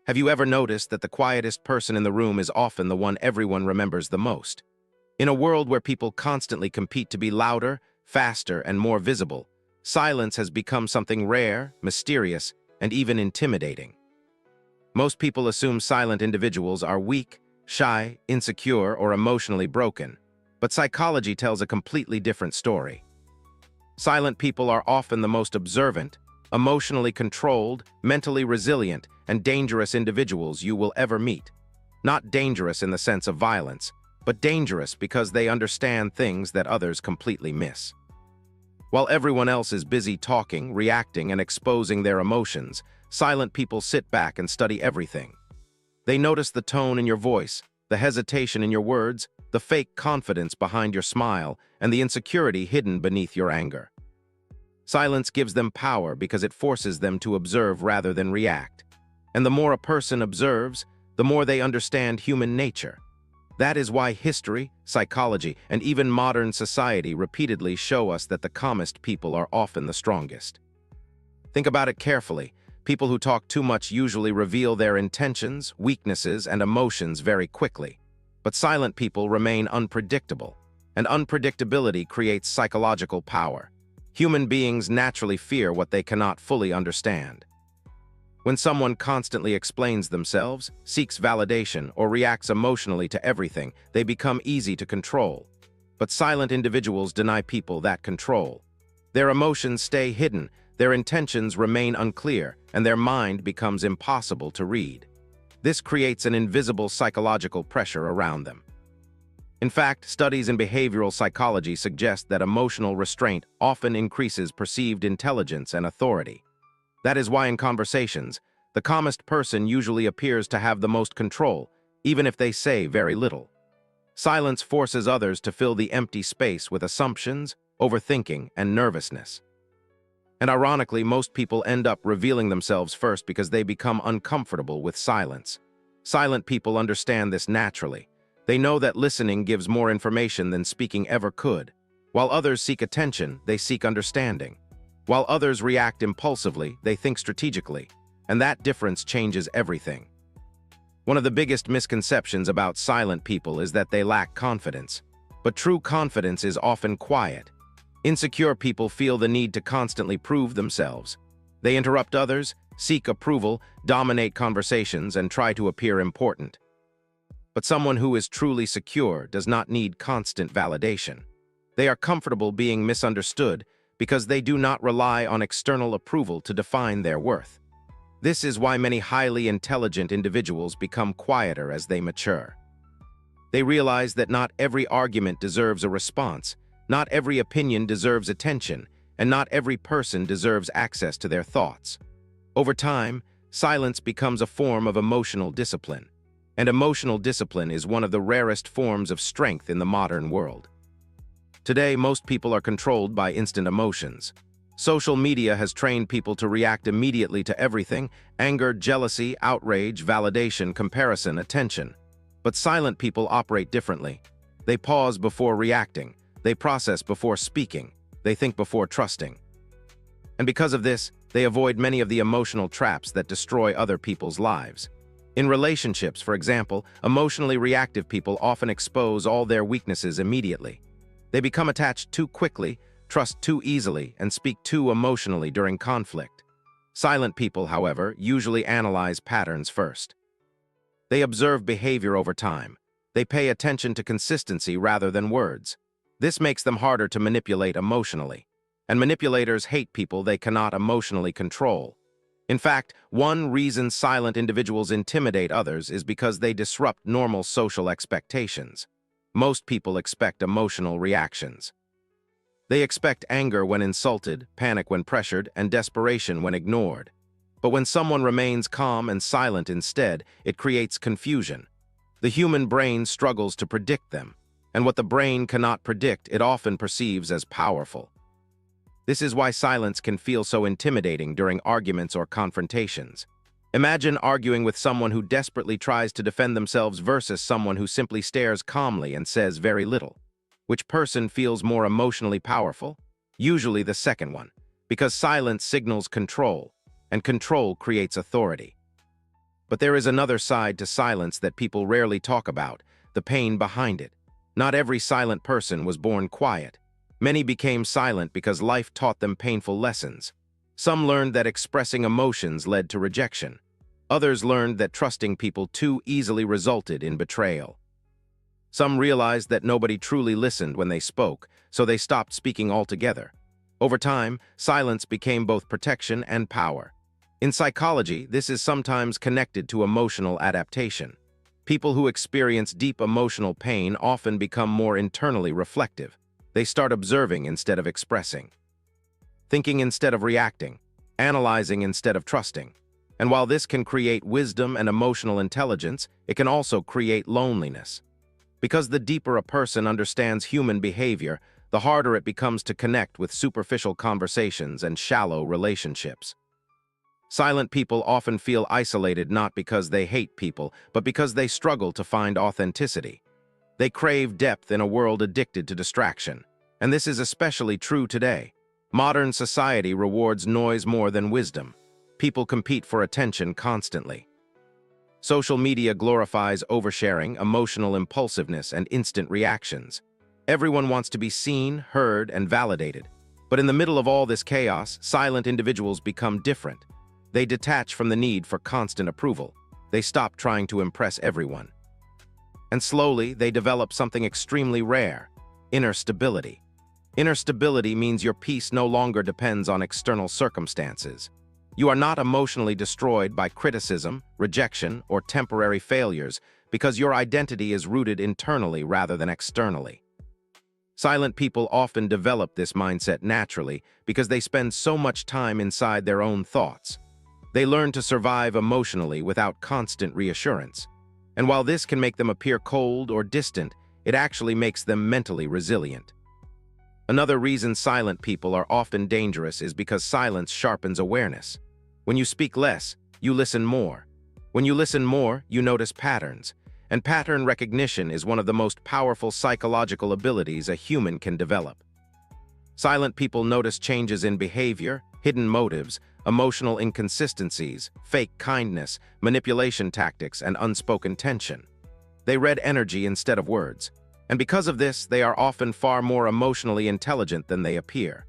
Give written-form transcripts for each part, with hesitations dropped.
Have you ever noticed that the quietest person in the room is often the one everyone remembers the most? In a world where people constantly compete to be louder, faster, and more visible, silence has become something rare, mysterious, and even intimidating. Most people assume silent individuals are weak, shy, insecure, or emotionally broken, but psychology tells a completely different story. Silent people are often the most observant, emotionally controlled, mentally resilient, and dangerous individuals you will ever meet. Not dangerous in the sense of violence, but dangerous because they understand things that others completely miss. While everyone else is busy talking, reacting, and exposing their emotions, silent people sit back and study everything. They notice the tone in your voice, the hesitation in your words, the fake confidence behind your smile, and the insecurity hidden beneath your anger. Silence gives them power because it forces them to observe rather than react. And the more a person observes, the more they understand human nature. That is why history, psychology, and even modern society repeatedly show us that the calmest people are often the strongest. Think about it carefully. People who talk too much usually reveal their intentions, weaknesses, and emotions very quickly. But silent people remain unpredictable, and unpredictability creates psychological power. Human beings naturally fear what they cannot fully understand. When someone constantly explains themselves, seeks validation, or reacts emotionally to everything, they become easy to control. But silent individuals deny people that control. Their emotions stay hidden, their intentions remain unclear, and their mind becomes impossible to read. This creates an invisible psychological pressure around them. In fact, studies in behavioral psychology suggest that emotional restraint often increases perceived intelligence and authority. That is why in conversations, the calmest person usually appears to have the most control, even if they say very little. Silence forces others to fill the empty space with assumptions, overthinking, and nervousness. And ironically, most people end up revealing themselves first because they become uncomfortable with silence. Silent people understand this naturally. They know that listening gives more information than speaking ever could. While others seek attention, they seek understanding. While others react impulsively, they think strategically. And that difference changes everything. One of the biggest misconceptions about silent people is that they lack confidence. But true confidence is often quiet. Insecure people feel the need to constantly prove themselves. They interrupt others, seek approval, dominate conversations, and try to appear important. But someone who is truly secure does not need constant validation. They are comfortable being misunderstood because they do not rely on external approval to define their worth. This is why many highly intelligent individuals become quieter as they mature. They realize that not every argument deserves a response, not every opinion deserves attention, and not every person deserves access to their thoughts. Over time, silence becomes a form of emotional discipline, and emotional discipline is one of the rarest forms of strength in the modern world. Today, most people are controlled by instant emotions. Social media has trained people to react immediately to everything: anger, jealousy, outrage, validation, comparison, attention. But silent people operate differently. They pause before reacting. They process before speaking. They think before trusting. And because of this, they avoid many of the emotional traps that destroy other people's lives. In relationships, for example, emotionally reactive people often expose all their weaknesses immediately. They become attached too quickly, trust too easily, and speak too emotionally during conflict. Silent people, however, usually analyze patterns first. They observe behavior over time. They pay attention to consistency rather than words. This makes them harder to manipulate emotionally. And manipulators hate people they cannot emotionally control. In fact, one reason silent individuals intimidate others is because they disrupt normal social expectations. Most people expect emotional reactions. They expect anger when insulted, panic when pressured, and desperation when ignored. But when someone remains calm and silent instead, it creates confusion. The human brain struggles to predict them, and what the brain cannot predict, it often perceives as powerful. This is why silence can feel so intimidating during arguments or confrontations. Imagine arguing with someone who desperately tries to defend themselves versus someone who simply stares calmly and says very little. Which person feels more emotionally powerful? Usually the second one, because silence signals control, and control creates authority. But there is another side to silence that people rarely talk about, the pain behind it. Not every silent person was born quiet. Many became silent because life taught them painful lessons. Some learned that expressing emotions led to rejection. Others learned that trusting people too easily resulted in betrayal. Some realized that nobody truly listened when they spoke, so they stopped speaking altogether. Over time, silence became both protection and power. In psychology, this is sometimes connected to emotional adaptation. People who experience deep emotional pain often become more internally reflective. They start observing instead of expressing, thinking instead of reacting, analyzing instead of trusting. And while this can create wisdom and emotional intelligence, it can also create loneliness. Because the deeper a person understands human behavior, the harder it becomes to connect with superficial conversations and shallow relationships. Silent people often feel isolated not because they hate people, but because they struggle to find authenticity. They crave depth in a world addicted to distraction. And this is especially true today. Modern society rewards noise more than wisdom. People compete for attention constantly. Social media glorifies oversharing, emotional impulsiveness, and instant reactions. Everyone wants to be seen, heard, and validated. But in the middle of all this chaos, silent individuals become different. They detach from the need for constant approval. They stop trying to impress everyone. And slowly, they develop something extremely rare: inner stability. Inner stability means your peace no longer depends on external circumstances. You are not emotionally destroyed by criticism, rejection, or temporary failures because your identity is rooted internally rather than externally. Silent people often develop this mindset naturally because they spend so much time inside their own thoughts. They learn to survive emotionally without constant reassurance. And while this can make them appear cold or distant, it actually makes them mentally resilient. Another reason silent people are often dangerous is because silence sharpens awareness. When you speak less, you listen more. When you listen more, you notice patterns. And pattern recognition is one of the most powerful psychological abilities a human can develop. Silent people notice changes in behavior, hidden motives, emotional inconsistencies, fake kindness, manipulation tactics, and unspoken tension. They read energy instead of words. And because of this, they are often far more emotionally intelligent than they appear.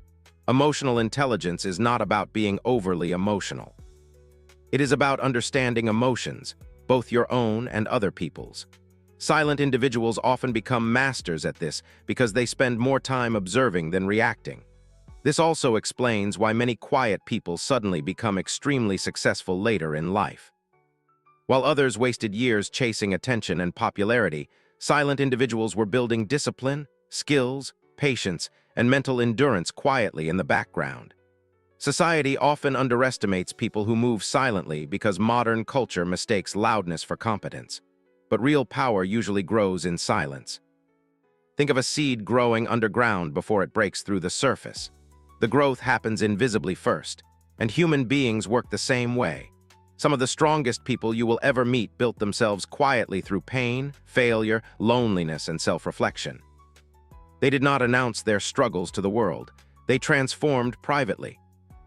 Emotional intelligence is not about being overly emotional. It is about understanding emotions, both your own and other people's. Silent individuals often become masters at this because they spend more time observing than reacting. This also explains why many quiet people suddenly become extremely successful later in life. While others wasted years chasing attention and popularity, silent individuals were building discipline, skills, patience, and mental endurance quietly in the background. Society often underestimates people who move silently because modern culture mistakes loudness for competence. But real power usually grows in silence. Think of a seed growing underground before it breaks through the surface. The growth happens invisibly first, and human beings work the same way. Some of the strongest people you will ever meet built themselves quietly through pain, failure, loneliness, and self-reflection. They did not announce their struggles to the world. They transformed privately.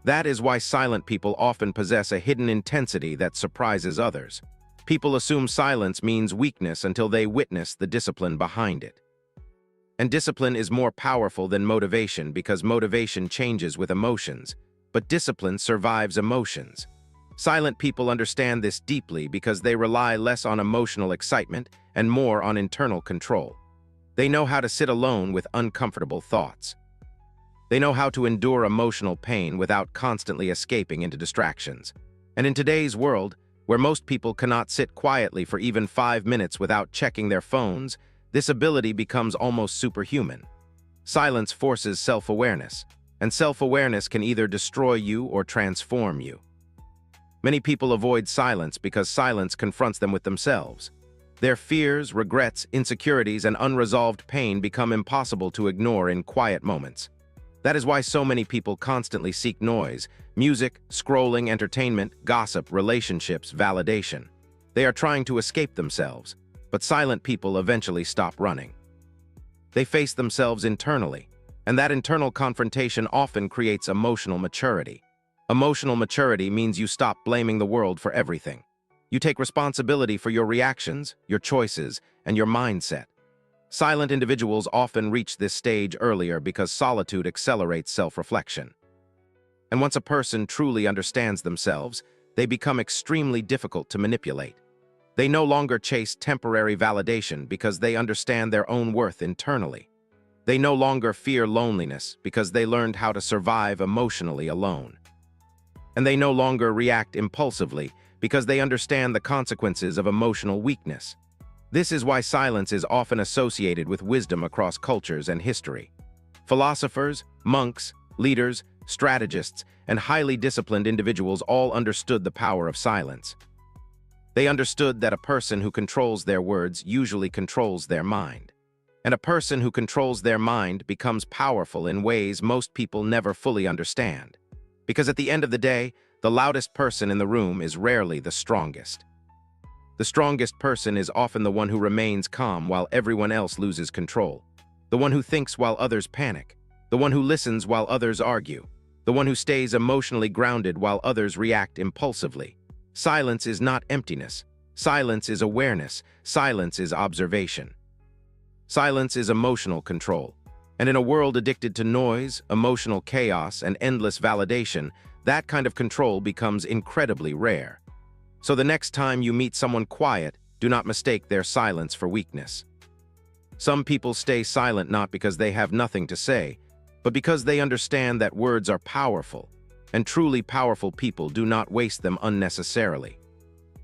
That is why silent people often possess a hidden intensity that surprises others. People assume silence means weakness until they witness the discipline behind it. And discipline is more powerful than motivation because motivation changes with emotions, but discipline survives emotions. Silent people understand this deeply because they rely less on emotional excitement and more on internal control. They know how to sit alone with uncomfortable thoughts. They know how to endure emotional pain without constantly escaping into distractions. And in today's world, where most people cannot sit quietly for even 5 minutes without checking their phones, this ability becomes almost superhuman. Silence forces self-awareness, and self-awareness can either destroy you or transform you. Many people avoid silence because silence confronts them with themselves. Their fears, regrets, insecurities, and unresolved pain become impossible to ignore in quiet moments. That is why so many people constantly seek noise: music, scrolling, entertainment, gossip, relationships, validation. They are trying to escape themselves, but silent people eventually stop running. They face themselves internally, and that internal confrontation often creates emotional maturity. Emotional maturity means you stop blaming the world for everything. You take responsibility for your reactions, your choices, and your mindset. Silent individuals often reach this stage earlier because solitude accelerates self-reflection. And once a person truly understands themselves, they become extremely difficult to manipulate. They no longer chase temporary validation because they understand their own worth internally. They no longer fear loneliness because they learned how to survive emotionally alone. And they no longer react impulsively because they understand the consequences of emotional weakness. This is why silence is often associated with wisdom across cultures and history. Philosophers, monks, leaders, strategists, and highly disciplined individuals all understood the power of silence. They understood that a person who controls their words usually controls their mind. And a person who controls their mind becomes powerful in ways most people never fully understand. Because at the end of the day, the loudest person in the room is rarely the strongest. The strongest person is often the one who remains calm while everyone else loses control. The one who thinks while others panic. The one who listens while others argue. The one who stays emotionally grounded while others react impulsively. Silence is not emptiness. Silence is awareness. Silence is observation. Silence is emotional control. And in a world addicted to noise, emotional chaos, and endless validation, that kind of control becomes incredibly rare. So the next time you meet someone quiet, do not mistake their silence for weakness. Some people stay silent not because they have nothing to say, but because they understand that words are powerful, and truly powerful people do not waste them unnecessarily.